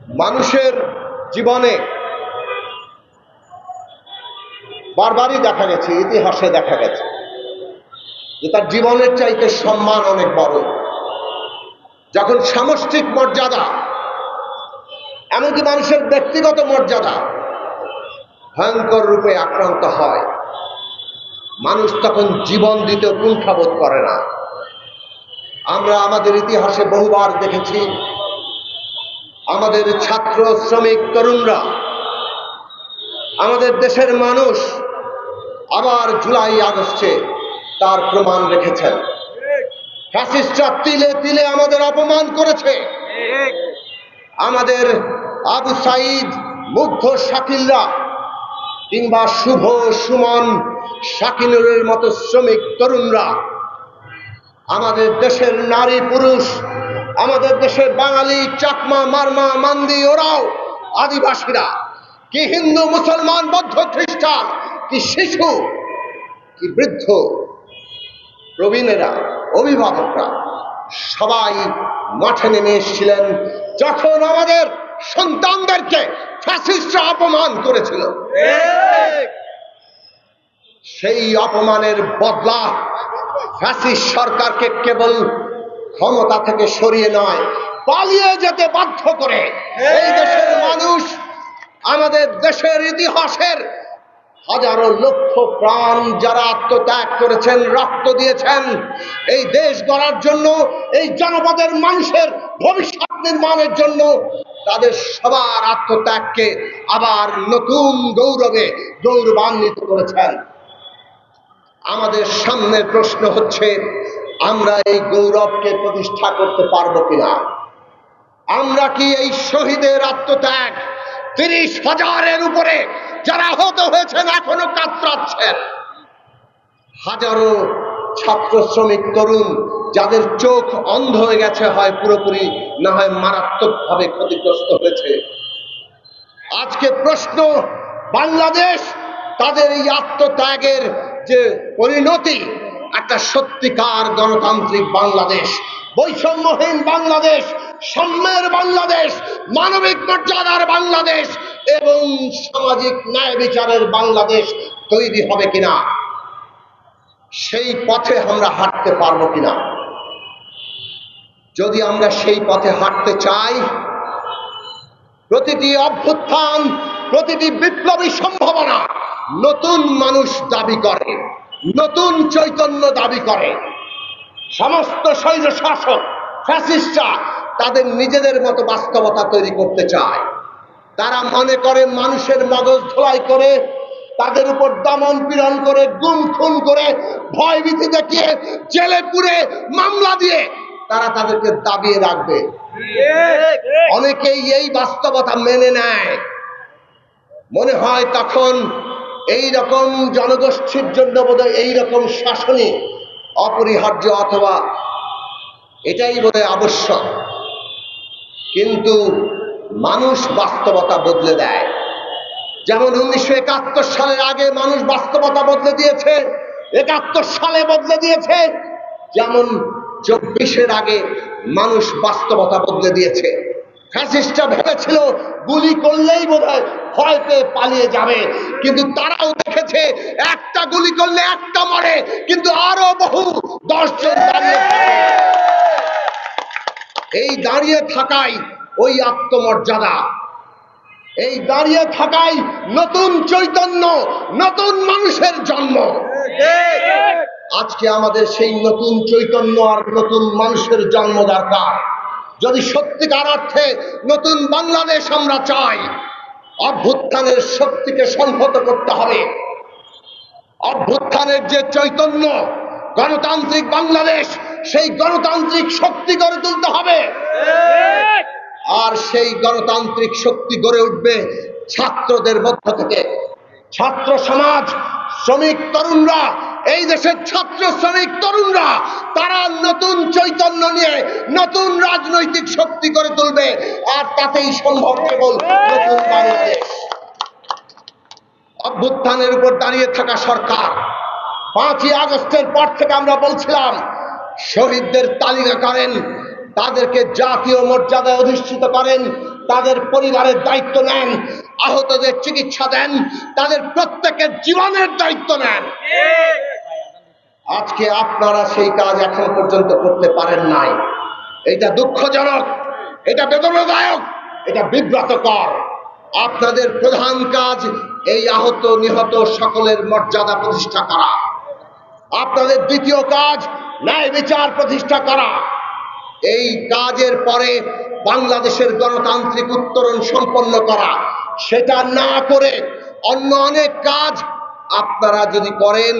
মানুষের জীবনে বারবারই দেখা গেছে, ইতিহাসে দেখা গেছে যে তার জীবনের চাইতে সম্মান অনেক বড়। যখন সামষ্টিক মর্যাদা, এমনকি মানুষের ব্যক্তিগত মর্যাদা ভয়ঙ্কর রূপে আক্রান্ত হয়, মানুষ তখন জীবন দিতে কুণ্ঠাবোধ করে না। আমরা আমাদের ইতিহাসে বহুবার দেখেছি আমাদের ছাত্র, শ্রমিক, তরুণরা, আমাদের দেশের মানুষ আবার জুলাই আগস্টে তার প্রমাণ রেখেছেন। ফ্যাসিস্টরা তিলে তিলে আমাদের অপমান করেছে। আমাদের আবু সাঈদ, মুগ্ধ, শাকিলরা কিংবা শুভ, সুমন, শাকিনুরের মতো শ্রমিক তরুণরা, আমাদের দেশের নারী পুরুষ, আমাদের দেশের বাঙালি, চাকমা, মারমা, মান্দি, ওরাও, আদিবাসীরা, কি হিন্দু, মুসলমান, বৌদ্ধ, খ্রিস্টান, কি শিশু, কি বৃদ্ধ, প্রবীণেরা, অভিভাবকরা সবাই মাঠে নেমে এসেছিলেন যখন আমাদের সন্তানদেরকে ফ্যাসিস্টরা অপমান করেছিল। সেই অপমানের বদলা ফ্যাসিস্ট সরকারকে কেবল ক্ষমতা থেকে সরিয়ে নয়, পালিয়ে যেতে বাধ্য করে এই দেশের মানুষ, আমাদের দেশের ইতিহাসের হাজারো লক্ষ প্রাণ যারা আত্মত্যাগ করেছেন, রক্ত দিয়েছেন এই দেশ গড়ার জন্য, এই জনপদের মানুষের ভবিষ্যৎ নির্মাণের জন্য, তাদের সবার আত্মত্যাগকে আবার নতুন গৌরবে গৌরবান্বিত করেছেন। আমাদের সামনের প্রশ্ন হচ্ছে, আমরা এই গৌরবকে প্রতিষ্ঠা করতে পারবো কিনা? আমরা কি এই শহীদের আত্মত্যাগ, ৩০,০০০-এর উপরে যারা আহত হয়েছেন, এখনো কাতরাচ্ছেন, হাজারো ছাত্র, শ্রমিক, তরুণ যাদের চোখ অন্ধ হয়ে গেছে, হয় পুরোপুরি না হয় মারাত্মকভাবে ক্ষতিগ্রস্ত হয়েছে, আজকে প্রশ্ন, বাংলাদেশ তাদের এই আত্মত্যাগের যে পরিণতি, একটা সত্যিকার গণতান্ত্রিক বাংলাদেশ, বৈষম্যহীন বাংলাদেশ, সাম্যের বাংলাদেশ, মানবিক মর্যাদার বাংলাদেশ এবং সামাজিক ন্যায় বিচারের বাংলাদেশ তৈরি হবে কিনা, সেই পথে আমরা হাঁটতে পারবো কিনা? যদি আমরা সেই পথে হাঁটতে চাই, প্রতিটি অভ্যুত্থান, প্রতিটি বিপ্লবী সম্ভাবনা নতুন মানুষ দাবি করে, নতুন চৈতন্য দাবি করে। সমস্ত স্বৈর শাসক, ফ্যাসিস্টরা তাদের নিজেদের মতো বাস্তবতা তৈরি করতে চায়। তারা মনে করে মানুষের মগজ ধোলাই করে, তাদের উপর দমন পীড়ন করে, গুম খুন করে, ভয়ভীতি দেখিয়ে, জেলে পুরে, মামলা দিয়ে তারা তাদেরকে দাবিয়ে রাখবে। অনেকেই এই বাস্তবতা মেনে নেয়, মনে হয় তখন এই রকম জনগোষ্ঠীর জন্য বোধহয় এই রকম শাসনই অপরিহার্য, অথবা এটাই বোধহয় আবশ্যক। কিন্তু মানুষ বাস্তবতা বদলে দেয়। যেমন 1971 সালের আগে মানুষ বাস্তবতা বদলে দিয়েছে, 71 সালে বদলে দিয়েছে, যেমন 24-এর আগে মানুষ বাস্তবতা বদলে দিয়েছে। ফ্যাসিস্টরা ভেবেছিল গুলি করলেই বোধহয় ভয় পেয়ে পালিয়ে যাবে, কিন্তু তারাও দেখেছে একটা গুলি করলে একটা মরে, কিন্তু আরো বহু 10 জন দাঁড়িয়ে থাকে। এই দাঁড়িয়ে থাকাই ওই আত্মমর্যাদা, এই দাঁড়িয়ে থাকাই নতুন চৈতন্য, নতুন মানুষের জন্ম। আজকে আমাদের সেই নতুন চৈতন্য আর নতুন মানুষের জন্ম দরকার। যদি সত্যিকার অর্থে নতুন বাংলাদেশ আমরা চাই, অভ্যুত্থানের শক্তিকে সংহত করতে হবে। অভ্যুত্থানের যে চৈতন্য, গণতান্ত্রিক বাংলাদেশ, সেই গণতান্ত্রিক শক্তি গড়ে তুলতে হবে। আর সেই গণতান্ত্রিক শক্তি গড়ে উঠবে ছাত্রদের মধ্য থেকে। ছাত্র সমাজ, শ্রমিক তরুণরা, এই দেশের ছাত্র, শ্রমিক, তরুণরা তারা নতুন চৈতন্য নিয়ে নতুন রাজনৈতিক শক্তি গড়ে তুলবে, আর তাতেই সম্ভব কেবল নতুন বাংলাদেশ। অভ্যুত্থানের উপর দাঁড়িয়ে থাকা সরকার 5ই আগস্টের পর থেকে আমরা বলছিলাম শহীদদের তালিকা করেন, তাদেরকে জাতীয় মর্যাদায় অধিষ্ঠিত করেন, তাদের পরিবারের দায়িত্ব নেন, আহতদের চিকিৎসা দেন, তাদের প্রত্যেকের জীবনের দায়িত্ব নেন। আজকে আপনারা সেই কাজ এখন পর্যন্ত করতে পারেন নাই। এটা দুঃখজনক, এটা বেদনাদায়ক, এটা বিব্রতকর। আপনাদের প্রধান কাজ এই আহত নিহত সকলের মর্যাদা প্রতিষ্ঠা করা। আপনাদের দ্বিতীয় কাজ ন্যায় বিচার প্রতিষ্ঠা করা। এই কাজের পরে বাংলাদেশের গণতান্ত্রিক উত্তরণ সম্পন্ন করা। সেটা না করে অন্য অনেক কাজ আপনারা যদি করেন,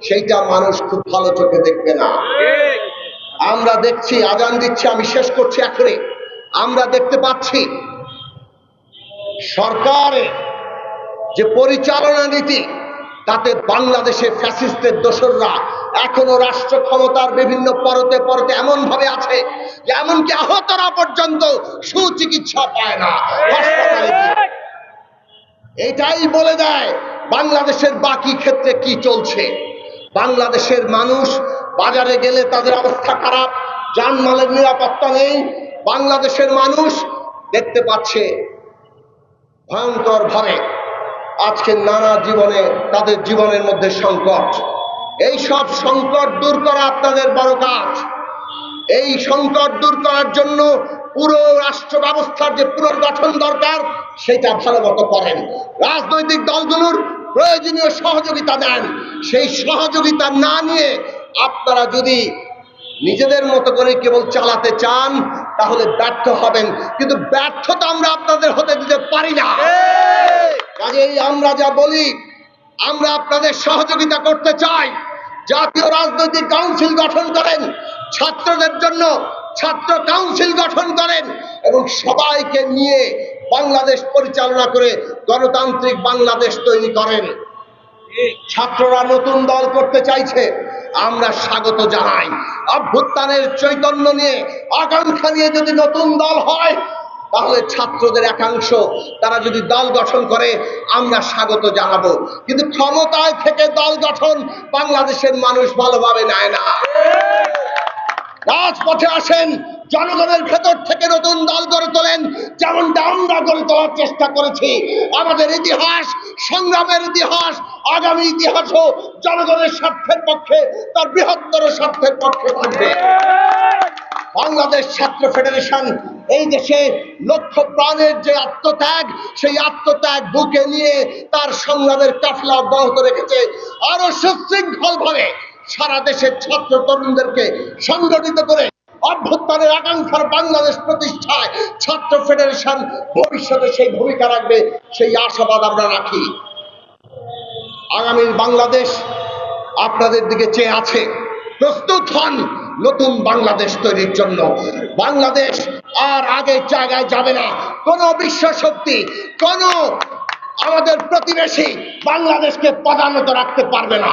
সেইটা মানুষ খুব ভালো চোখে দেখবে না। আমরা দেখছি, আজান দিচ্ছে, আমি শেষ করছি এখনই। আমরা দেখতে পাচ্ছি সরকারের যে পরিচালনা নীতি, তাতে বাংলাদেশে ফ্যাসিস্টের দোসররা এখনো রাষ্ট্র ক্ষমতার বিভিন্ন পরতে পরতে এমন ভাবে আছে যে এমনকি আহতরা পর্যন্ত সুচিকিৎসা পায় না হাসপাতালে গিয়ে। এটাই বলে দেয় বাংলাদেশের বাকি ক্ষেত্রে কি চলছে। বাংলাদেশের মানুষ বাজারে গেলে তাদের অবস্থা খারাপ, জানমালের নিরাপত্তা নেই। বাংলাদেশের মানুষ দেখতে পাচ্ছে ভয়ঙ্কর ভাবে আজকে নানা জীবনে তাদের জীবনের মধ্যে সংকট। এই সব সংকট দূর করা আপনাদের বড় কাজ। এই সংকট দূর করার জন্য পুরো রাষ্ট্র ব্যবস্থার যে পুনর্গঠন দরকার, সেটা ভালো মতো করেন। রাজনৈতিক দলগুলোর প্রয়োজনীয় সহযোগিতা দেন। সেই সহযোগিতা না নিয়ে আপনারা যদি নিজেদের মতো করে কেবল চালাতে চান, তাহলে ব্যর্থ হবেন। কিন্তু ব্যর্থতা আমরা আপনাদের হতে দিতে পারি না। কাজেই আমরা যা বলি, আমরা আপনাদের সহযোগিতা করতে চাই। জাতীয় রাজনৈতিক কাউন্সিল গঠন করেন, ছাত্রদের জন্য ছাত্র কাউন্সিল গঠন করেন এবং সবাইকে নিয়ে বাংলাদেশ পরিচালনা করে গণতান্ত্রিক বাংলাদেশ তৈরি করেন। ছাত্ররা নতুন দল করতে চাইছে, আমরা স্বাগত জানাই। অভ্যুত্থানের চৈতন্য নিয়ে, আকাঙ্ক্ষা নিয়ে যদি নতুন দল হয়, তাহলে ছাত্রদের একাংশ তারা যদি দল গঠন করে, আমরা স্বাগত জানাবো। কিন্তু ক্ষমতায় থেকে দল গঠন বাংলাদেশের মানুষ ভালোভাবে নেয় না। রাজপথে আসেন, জনগণের ভেতর থেকে নতুন দল গড়ে তোলেন, যেমনটা আমরা গড়ে তোলার চেষ্টা করেছি। আমাদের ইতিহাস, সংগ্রামের ইতিহাস, আগামী ইতিহাসও জনগণের স্বার্থের পক্ষে, তার বৃহত্তর স্বার্থের পক্ষে থাকবে। বাংলাদেশ ছাত্র ফেডারেশন এই দেশে লক্ষ প্রাণের যে আত্মত্যাগ, সেই আত্মত্যাগ বুকে নিয়ে তার সংগ্রামের কাফেলা অব্যাহত রেখেছে। আরো সুশৃঙ্খল ভাবে সারা দেশের ছাত্র তরুণদেরকে সংগঠিত করে অভ্যুত্থানের আকাঙ্ক্ষার বাংলাদেশ প্রতিষ্ঠায় ছাত্র ফেডারেশন ভবিষ্যতে সেই ভূমিকা রাখবে, সেই আশাবাদ আমরা রাখি। আগামীর বাংলাদেশ আপনাদের দিকে চেয়ে আছে। প্রস্তুত হন নতুন বাংলাদেশ তৈরির জন্য। বাংলাদেশ আর আগের জায়গায় যাবে না। কোন বিশ্ব শক্তি, কোন আমাদের প্রতিবেশী বাংলাদেশকে পদানত রাখতে পারবে না।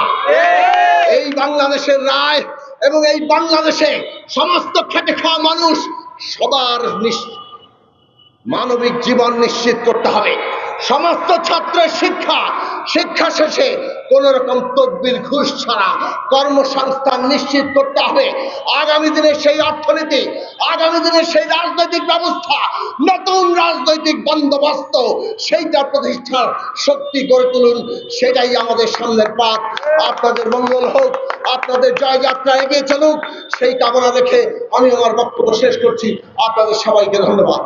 এই বাংলাদেশের রায় এবং এই বাংলাদেশে সমস্ত খেটে খাওয়া মানুষ সবার মানবিক জীবন নিশ্চিত করতে হবে। সমস্ত ছাত্রের শিক্ষা শেষে কোন রকম তদবির ঘুষ ছাড়া কর্মসংস্থান নিশ্চিত করতে হবে। আগামী দিনে সেই অর্থনীতি, আগামী দিনে সেই রাজনৈতিক ব্যবস্থা, নতুন রাজনৈতিক বন্দোবস্ত, সেইটা প্রতিষ্ঠার শক্তি গড়ে তুলুন। সেটাই আমাদের সামনের পথ। আপনাদের মঙ্গল হোক, আপনাদের জয়যাত্রা এগিয়ে চলুক, সেই কামনা রেখে আমি আমার বক্তব্য শেষ করছি। আপনাদের সবাইকে ধন্যবাদ।